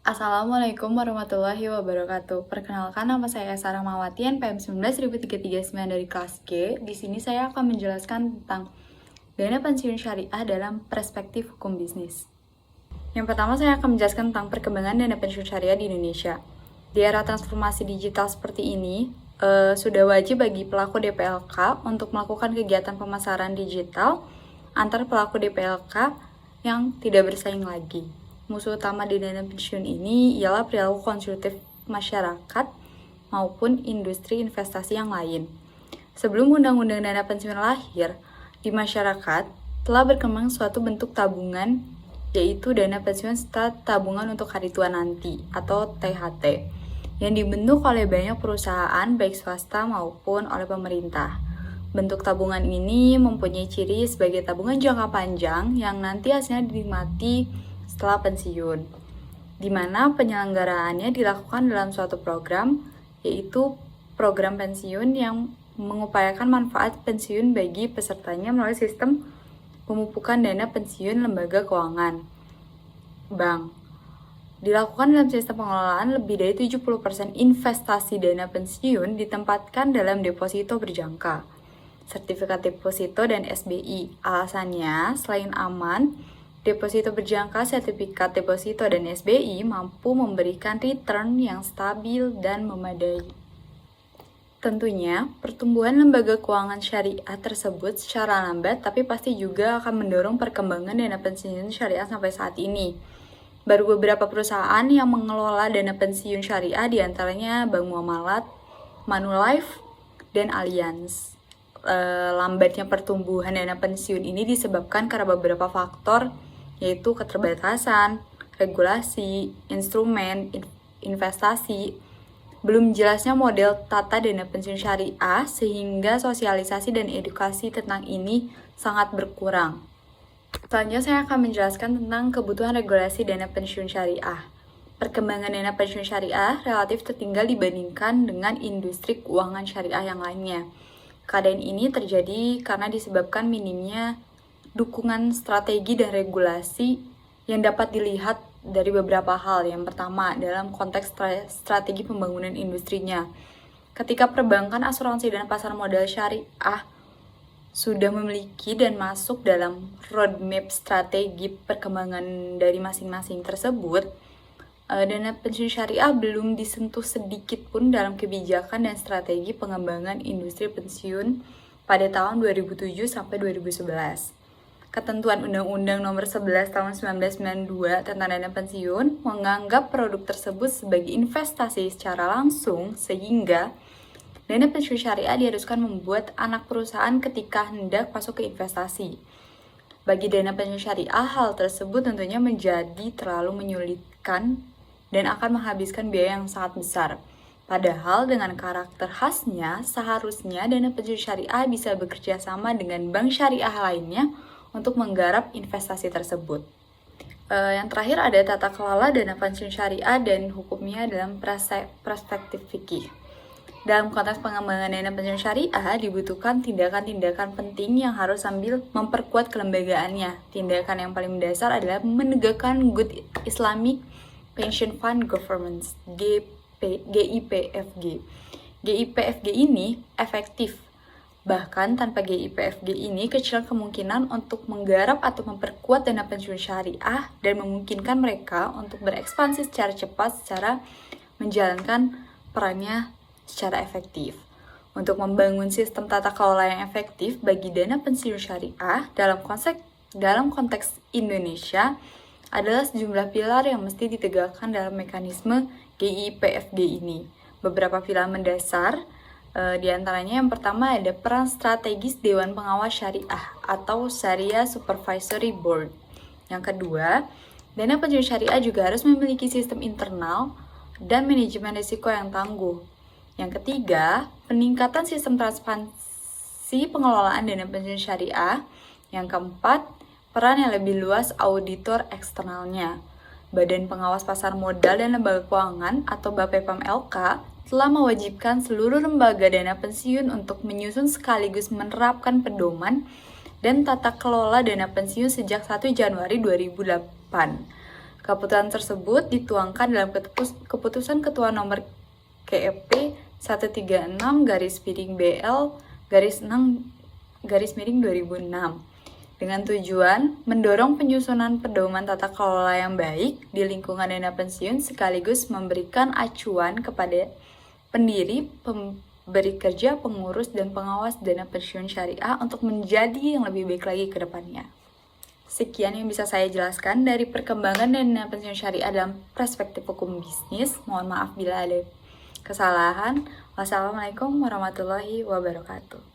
Assalamualaikum warahmatullahi wabarakatuh. Perkenalkan, nama saya Sarah Mawati, NPM 19.339 dari kelas G. Di sini saya akan menjelaskan tentang dana pensiun syariah dalam perspektif hukum bisnis. Yang pertama, saya akan menjelaskan tentang perkembangan dana pensiun syariah di Indonesia. Di era transformasi digital seperti ini, sudah wajib bagi pelaku DPLK untuk melakukan kegiatan pemasaran digital antar pelaku DPLK yang tidak bersaing lagi. Musuh utama di dana pensiun ini ialah perilaku konsumtif masyarakat maupun industri investasi yang lain. Sebelum undang-undang dana pensiun lahir, di masyarakat telah berkembang suatu bentuk tabungan, yaitu dana pensiun serta tabungan untuk hari tua nanti atau THT, yang dibentuk oleh banyak perusahaan baik swasta maupun oleh pemerintah. Bentuk tabungan ini mempunyai ciri sebagai tabungan jangka panjang yang nanti hasilnya dinikmati setelah pensiun, di mana penyelenggaraannya dilakukan dalam suatu program, yaitu program pensiun yang mengupayakan manfaat pensiun bagi pesertanya melalui sistem pemupukan dana pensiun lembaga keuangan, bank. Dilakukan dalam sistem pengelolaan, lebih dari 70% investasi dana pensiun ditempatkan dalam deposito berjangka, sertifikat deposito, dan SBI. Alasannya, selain aman, deposito berjangka, sertifikat deposito, dan SBI mampu memberikan return yang stabil dan memadai. Tentunya, pertumbuhan lembaga keuangan syariah tersebut secara lambat tapi pasti juga akan mendorong perkembangan dana pensiun syariah sampai saat ini. Baru beberapa perusahaan yang mengelola dana pensiun syariah, diantaranya Bank Muamalat, Manulife, dan Allianz. Lambatnya pertumbuhan dana pensiun ini disebabkan karena beberapa faktor, yaitu keterbatasan, regulasi, instrumen, investasi, belum jelasnya model tata dana pensiun syariah, sehingga sosialisasi dan edukasi tentang ini sangat berkurang. Selanjutnya saya akan menjelaskan tentang kebutuhan regulasi dana pensiun syariah. Perkembangan dana pensiun syariah relatif tertinggal dibandingkan dengan industri keuangan syariah yang lainnya. Keadaan ini terjadi karena disebabkan minimnya dukungan strategi dan regulasi yang dapat dilihat dari beberapa hal. Yang pertama, dalam konteks strategi pembangunan industrinya. Ketika perbankan, asuransi, dan pasar modal syariah sudah memiliki dan masuk dalam roadmap strategi perkembangan dari masing-masing tersebut, dana pensiun syariah belum disentuh sedikit pun dalam kebijakan dan strategi pengembangan industri pensiun pada tahun 2007 sampai 2011. Ketentuan Undang-Undang Nomor 11 Tahun 1992 tentang dana pensiun menganggap produk tersebut sebagai investasi secara langsung, sehingga dana pensiun syariah diharuskan membuat anak perusahaan ketika hendak masuk ke investasi. Bagi dana pensiun syariah, hal tersebut tentunya menjadi terlalu menyulitkan dan akan menghabiskan biaya yang sangat besar. Padahal dengan karakter khasnya, seharusnya dana pensiun syariah bisa bekerja sama dengan bank syariah lainnya untuk menggarap investasi tersebut. Yang terakhir ada tata kelola dana pensiun syariah dan hukumnya dalam perspektif fikih. Dalam konteks pengembangan dana pensiun syariah, dibutuhkan tindakan-tindakan penting yang harus sambil memperkuat kelembagaannya. Tindakan yang paling mendasar adalah menegakkan Good Islamic Pension Fund Governance, GIPFG. GIPFG ini efektif. Bahkan tanpa GIPFG ini, kecil kemungkinan untuk menggarap atau memperkuat dana pensiun syariah dan memungkinkan mereka untuk berekspansi secara cepat secara menjalankan perannya secara efektif. Untuk membangun sistem tata kelola yang efektif bagi dana pensiun syariah dalam konteks Indonesia adalah sejumlah pilar yang mesti ditegakkan dalam mekanisme GIPFG ini. Beberapa pilar mendasar, di antaranya yang pertama ada peran strategis Dewan Pengawas Syariah atau Sharia Supervisory Board. Yang kedua, dana pensiun syariah juga harus memiliki sistem internal dan manajemen risiko yang tangguh. Yang ketiga, peningkatan sistem transparansi pengelolaan dana pensiun syariah. Yang keempat, peran yang lebih luas auditor eksternalnya. Badan Pengawas Pasar Modal dan Lembaga Keuangan atau BAPEPAM LK telah mewajibkan seluruh lembaga dana pensiun untuk menyusun sekaligus menerapkan pedoman dan tata kelola dana pensiun sejak 1 Januari 2008. Keputusan tersebut dituangkan dalam keputusan Ketua Nomor KEP 136-BL-6-2006 dengan tujuan mendorong penyusunan pedoman tata kelola yang baik di lingkungan dana pensiun sekaligus memberikan acuan kepada pendiri, pemberi kerja, pengurus, dan pengawas dana pensiun syariah untuk menjadi yang lebih baik lagi ke depannya. Sekian yang bisa saya jelaskan dari perkembangan dana pensiun syariah dalam perspektif hukum bisnis. Mohon maaf bila ada kesalahan. Wassalamualaikum warahmatullahi wabarakatuh.